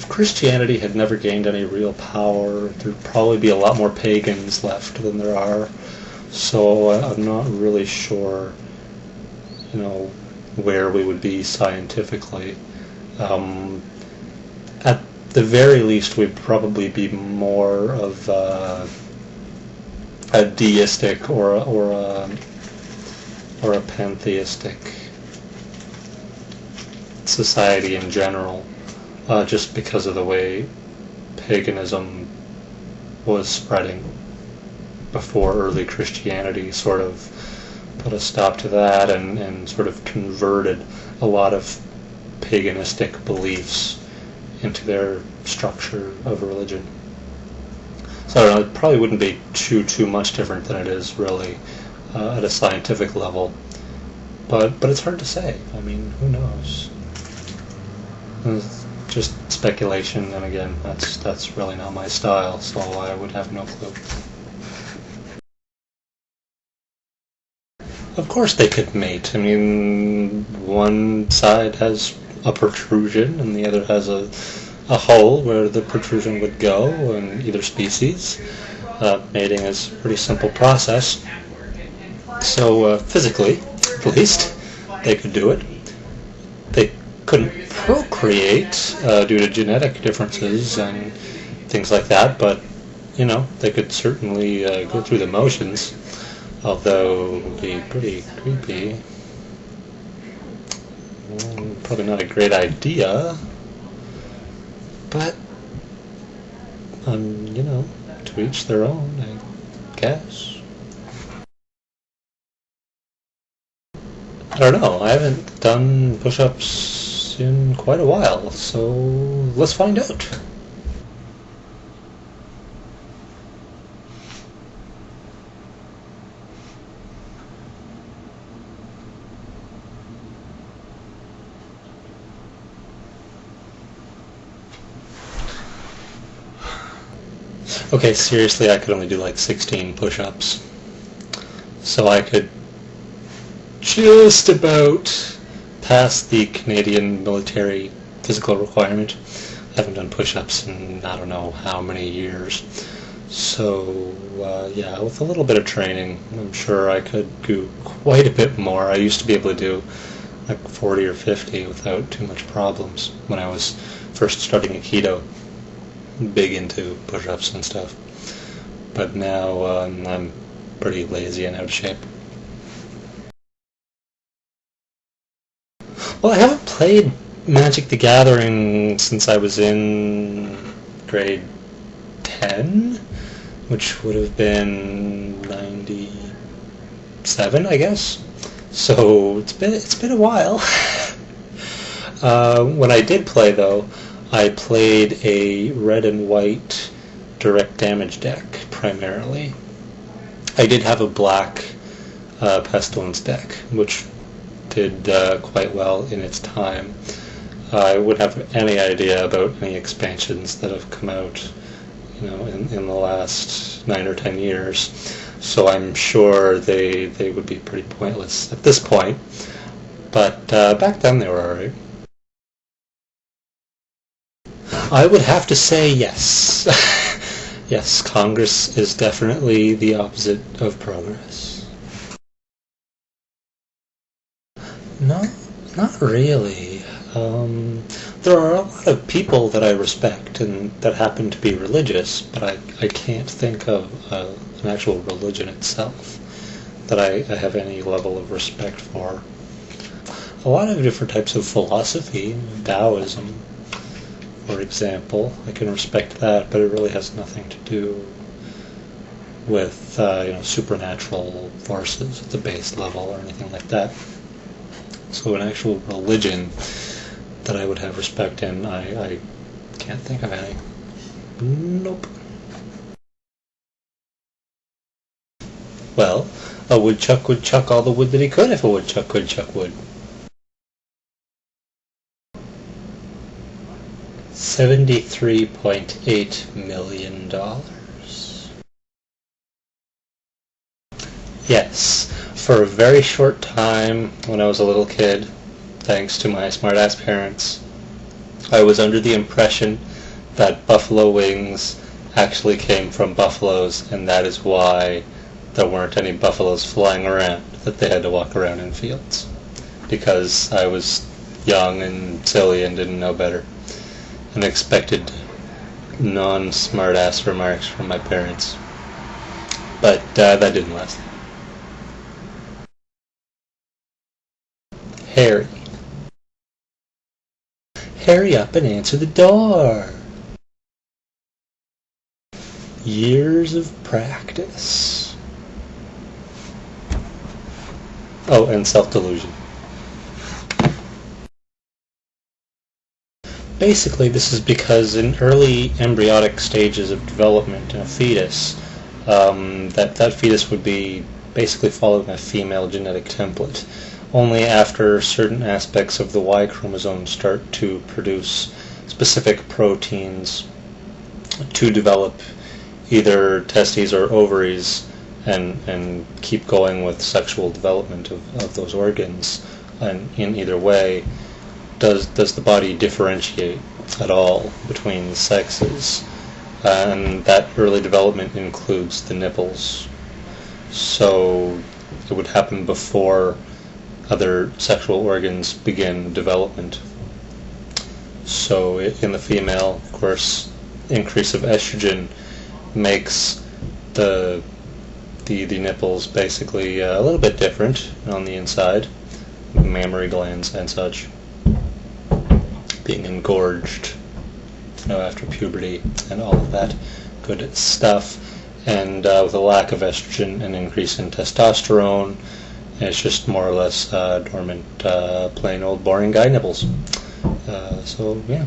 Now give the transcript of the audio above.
if Christianity had never gained any real power, there'd probably be a lot more pagans left than there are. So I'm not really sure, where we would be scientifically. At the very least, we'd probably be more of a deistic or a pantheistic society in general, just because of the way paganism was spreading before early Christianity sort of put a stop to that and sort of converted a lot of paganistic beliefs into their structure of religion. So I don't know, it probably wouldn't be too much different than it is really at a scientific level. But it's hard to say. I mean, who knows? It's just speculation, and again, that's really not my style, so I would have no clue. Of course they could mate. I mean, one side has a protrusion and the other has a hole where the protrusion would go in either species. Mating is a pretty simple process. So physically, at least, they could do it. They couldn't procreate due to genetic differences and things like that, but, they could certainly go through the motions. Although it would be pretty creepy. Probably not a great idea. But, to each their own, I guess. I don't know, I haven't done push-ups in quite a while, so let's find out. Okay, seriously, I could only do like 16 push-ups. So I could just about pass the Canadian military physical requirement. I haven't done push-ups in I don't know how many years. So, yeah, with a little bit of training, I'm sure I could do quite a bit more. I used to be able to do like 40 or 50 without too much problems when I was first starting Aikido. Big into push-ups and stuff, but now I'm pretty lazy and out of shape. Well, I haven't played Magic the Gathering since I was in grade 10, which would have been 97, I guess. So it's been a while. When I did play, though, I played a red and white direct damage deck, primarily. I did have a black pestilence deck, which did quite well in its time. I wouldn't have any idea about any expansions that have come out, in the last 9 or 10 years. So I'm sure they would be pretty pointless at this point. But back then they were alright. I would have to say yes. Yes, Congress is definitely the opposite of progress. No, not really. There are a lot of people that I respect and that happen to be religious, but I can't think of an actual religion itself that I have any level of respect for. A lot of different types of philosophy, Taoism, for example, I can respect that, but it really has nothing to do with supernatural forces at the base level or anything like that. So an actual religion that I would have respect in, I can't think of any. Nope. Well, a woodchuck would chuck all the wood that he could if a woodchuck could chuck wood. $73.8 million. Yes, for a very short time when I was a little kid, thanks to my smart-ass parents, I was under the impression that buffalo wings actually came from buffaloes, and that is why there weren't any buffaloes flying around, that they had to walk around in fields. Because I was young and silly and didn't know better, and expected non-smart-ass remarks from my parents. But that didn't last. Harry. Hurry up and answer the door. Years of practice. Oh, and self-delusion. Basically, this is because in early embryonic stages of development in a fetus, that fetus would be basically following a female genetic template. Only after certain aspects of the Y chromosome start to produce specific proteins to develop either testes or ovaries and keep going with sexual development of those organs, and in either way, does the body differentiate at all between the sexes. And that early development includes the nipples. So it would happen before other sexual organs begin development. So in the female, of course, increase of estrogen makes the nipples basically a little bit different on the inside, mammary glands and such being engorged, after puberty and all of that good stuff. And with a lack of estrogen, an increase in testosterone, and it's just more or less dormant, plain old boring guy nipples. So yeah.